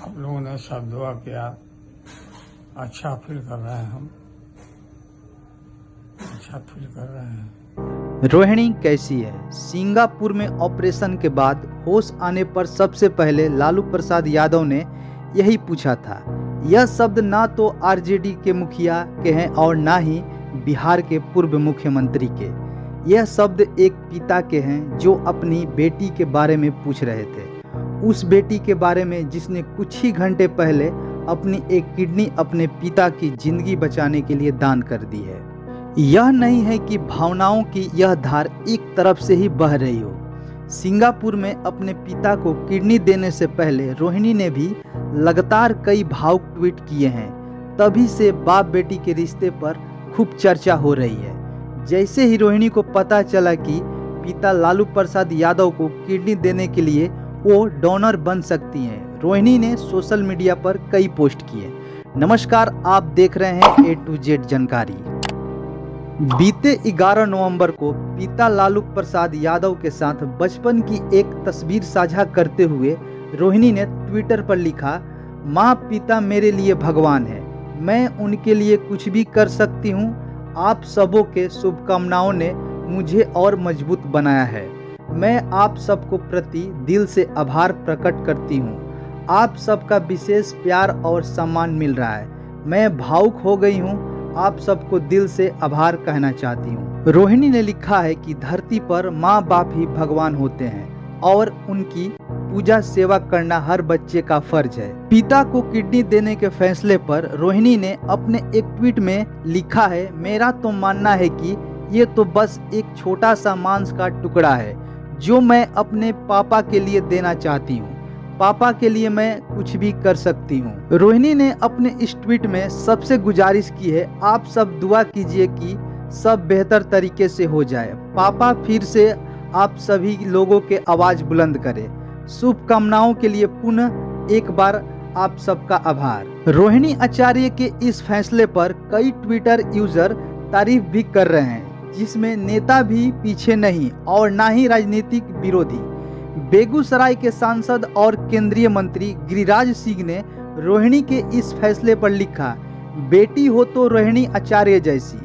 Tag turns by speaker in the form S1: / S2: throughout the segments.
S1: आप लोगों ने सब दुआ किया, अच्छा फील कर रहे हैं हम, अच्छा फील कर रहे हैं।
S2: रोहिणी कैसी है? सिंगापुर में ऑपरेशन के बाद होश आने पर सबसे पहले लालू प्रसाद यादव ने यही पूछा था। यह शब्द ना तो आरजेडी के मुखिया के हैं और ना ही बिहार के पूर्व मुख्यमंत्री के। यह शब्द एक पिता के हैं जो अपनी बेटी के बारे में पूछ रहे थे। उस बेटी के बारे में जिसने कुछ ही घंटे पहले अपनी एक किडनी अपने पिता की जिंदगी बचाने के लिए दान कर दी है। यह नहीं है कि भावनाओं की यह धार एक तरफ से ही बह रही हो। सिंगापुर में अपने पिता को किडनी देने से पहले रोहिणी ने भी लगातार कई भावुक ट्वीट किए हैं। तभी से बाप बेटी के रिश्ते पर खूब चर्चा हो रही है। जैसे ही रोहिणी को पता चला कि पिता लालू प्रसाद यादव को किडनी देने के लिए वो डोनर बन सकती हैं, रोहिणी ने सोशल मीडिया पर कई पोस्ट किए। नमस्कार, आप देख रहे हैं A to Z जानकारी। बीते 11 नवंबर को पिता लालू प्रसाद यादव के साथ बचपन की एक तस्वीर साझा करते हुए रोहिणी ने ट्विटर पर लिखा, माँ पिता मेरे लिए भगवान है, मैं उनके लिए कुछ भी कर सकती हूँ। आप सबों के शुभकामनाओं ने मुझे और मजबूत बनाया है। मैं आप सबको प्रति दिल से आभार प्रकट करती हूँ। आप सबका विशेष प्यार और सम्मान मिल रहा है। मैं भावुक हो गई हूँ। आप सबको दिल से आभार कहना चाहती हूँ। रोहिणी ने लिखा है कि धरती पर माँ बाप ही भगवान होते हैं और उनकी पूजा सेवा करना हर बच्चे का फर्ज है। पिता को किडनी देने के फैसले पर रोहिणी ने अपने एक ट्वीट में लिखा है, मेरा तो मानना है कि ये तो बस एक छोटा सा मांस का टुकड़ा है जो मैं अपने पापा के लिए देना चाहती हूँ। पापा के लिए मैं कुछ भी कर सकती हूँ। रोहिणी ने अपने इस ट्वीट में सबसे गुजारिश की है, आप सब दुआ कीजिए कि सब बेहतर तरीके से हो जाए। पापा फिर से आप सभी लोगों के आवाज बुलंद करें। शुभकामनाओं के लिए पुनः एक बार आप सबका आभार। रोहिणी आचार्य के इस फैसले पर कई ट्विटर यूजर तारीफ भी कर रहे हैं, जिसमें नेता भी पीछे नहीं और ना ही राजनीतिक विरोधी। बेगूसराय के सांसद और केंद्रीय मंत्री गिरिराज सिंह ने रोहिणी के इस फैसले पर लिखा, बेटी हो तो रोहिणी आचार्य जैसी,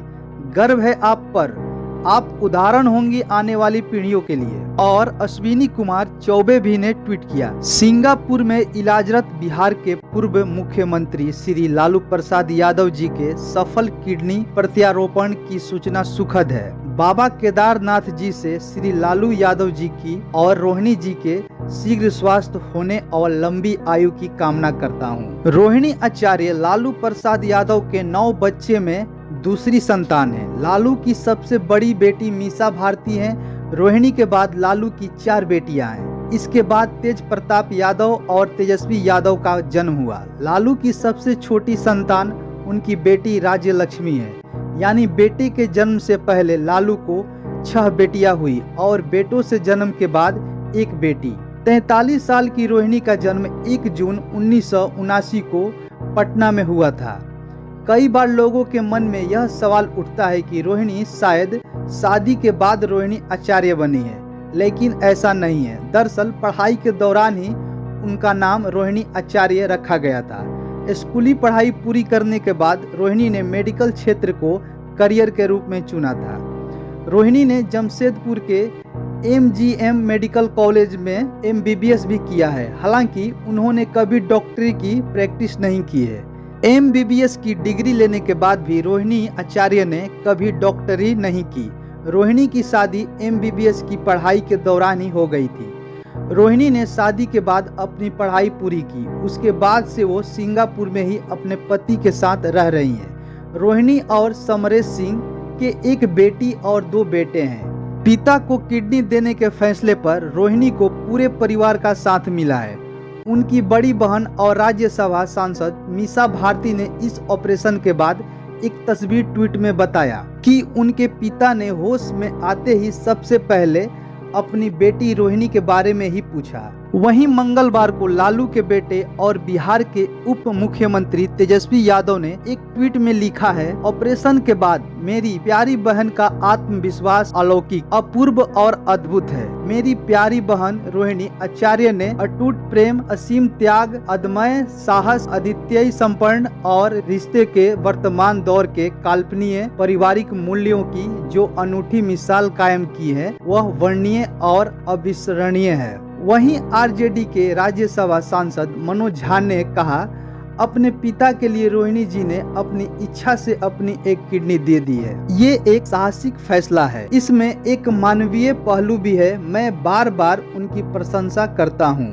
S2: गर्व है आप पर, आप उदाहरण होंगी आने वाली पीढ़ियों के लिए। और अश्विनी कुमार चौबे भी ने ट्वीट किया, सिंगापुर में इलाजरत बिहार के पूर्व मुख्यमंत्री श्री लालू प्रसाद यादव जी के सफल किडनी प्रत्यारोपण की सूचना सुखद है। बाबा केदारनाथ जी से श्री लालू यादव जी की और रोहिणी जी के शीघ्र स्वास्थ्य होने और लंबी आयु की कामना करता हूँ। रोहिणी आचार्य लालू प्रसाद यादव के 9 बच्चे में दूसरी संतान है। लालू की सबसे बड़ी बेटी मीसा भारती है। रोहिणी के बाद लालू की 4 बेटियां हैं। इसके बाद तेज प्रताप यादव और तेजस्वी यादव का जन्म हुआ। लालू की सबसे छोटी संतान उनकी बेटी राज्य लक्ष्मी है। यानी बेटे के जन्म से पहले लालू को 6 बेटियां हुई और बेटों से जन्म के बाद एक बेटी। 43 साल की रोहिणी का जन्म 1 जून 1979 को पटना में हुआ था। कई बार लोगों के मन में यह सवाल उठता है कि रोहिणी शायद शादी के बाद रोहिणी आचार्य बनी है, लेकिन ऐसा नहीं है। दरअसल पढ़ाई के दौरान ही उनका नाम रोहिणी आचार्य रखा गया था। स्कूली पढ़ाई पूरी करने के बाद रोहिणी ने मेडिकल क्षेत्र को करियर के रूप में चुना था। रोहिणी ने जमशेदपुर के MGM मेडिकल कॉलेज में MBBS भी किया है। हालांकि उन्होंने कभी डॉक्टरी की प्रैक्टिस नहीं की है। MBBS की डिग्री लेने के बाद भी रोहिणी आचार्य ने कभी डॉक्टरी नहीं की। रोहिणी की शादी MBBS की पढ़ाई के दौरान ही हो गई थी। रोहिणी ने शादी के बाद अपनी पढ़ाई पूरी की। उसके बाद से वो सिंगापुर में ही अपने पति के साथ रह रही हैं। रोहिणी और समरेश सिंह के एक बेटी और 2 बेटे हैं। पिता को किडनी देने के फैसले पर रोहिणी को पूरे परिवार का साथ मिला है। उनकी बड़ी बहन और राज्यसभा सांसद मीसा भारती ने इस ऑपरेशन के बाद एक तस्वीर ट्वीट में बताया कि उनके पिता ने होश में आते ही सबसे पहले अपनी बेटी रोहिणी के बारे में ही पूछा। वहीं मंगलवार को लालू के बेटे और बिहार के उप मुख्यमंत्री तेजस्वी यादव ने एक ट्वीट में लिखा है, ऑपरेशन के बाद मेरी प्यारी बहन का आत्मविश्वास अलौकिक, अपूर्व और अद्भुत है। मेरी प्यारी बहन रोहिणी आचार्य ने अटूट प्रेम, असीम त्याग, अदम्य साहस, अद्वितीय संपन्न और रिश्ते के वर्तमान दौर के काल्पनिक पारिवारिक मूल्यों की जो अनूठी मिसाल कायम की है, वह वर्णनीय और अविस्मरणीय है। वहीं आरजेडी के राज्यसभा सांसद मनोज झा ने कहा, अपने पिता के लिए रोहिणी जी ने अपनी इच्छा से अपनी एक किडनी दे दी है। ये एक साहसिक फैसला है, इसमें एक मानवीय पहलू भी है। मैं बार बार उनकी प्रशंसा करता हूँ।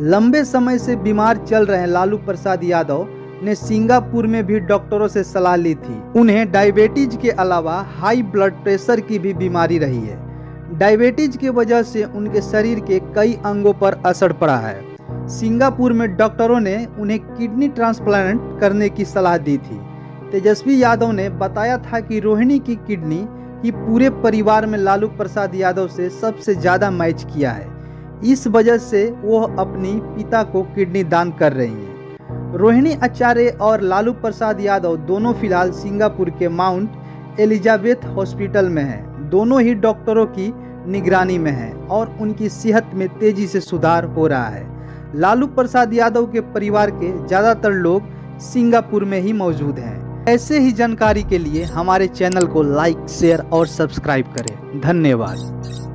S2: लंबे समय से बीमार चल रहे लालू प्रसाद यादव ने सिंगापुर में भी डॉक्टरों से सलाह ली थी। उन्हें डायबिटीज के अलावा हाई ब्लड प्रेशर की भी बीमारी रही है। डायबिटीज की वजह से उनके शरीर के कई अंगों पर असर पड़ा है। सिंगापुर में डॉक्टरों ने उन्हें किडनी ट्रांसप्लांट करने की सलाह दी थी। तेजस्वी यादव ने बताया था कि रोहिणी की किडनी ही पूरे परिवार में लालू प्रसाद यादव से सबसे ज्यादा मैच किया है। इस वजह से वो अपनी पिता को किडनी दान कर रही हैं। रोहिणी आचार्य और लालू प्रसाद यादव दोनों फिलहाल सिंगापुर के माउंट एलिजाबेथ हॉस्पिटल में हैं। दोनों ही डॉक्टरों की निगरानी में हैं और उनकी सेहत में तेजी से सुधार हो रहा है। लालू प्रसाद यादव के परिवार के ज्यादातर लोग सिंगापुर में ही मौजूद हैं। ऐसे ही जानकारी के लिए हमारे चैनल को लाइक, शेयर और सब्सक्राइब करें। धन्यवाद।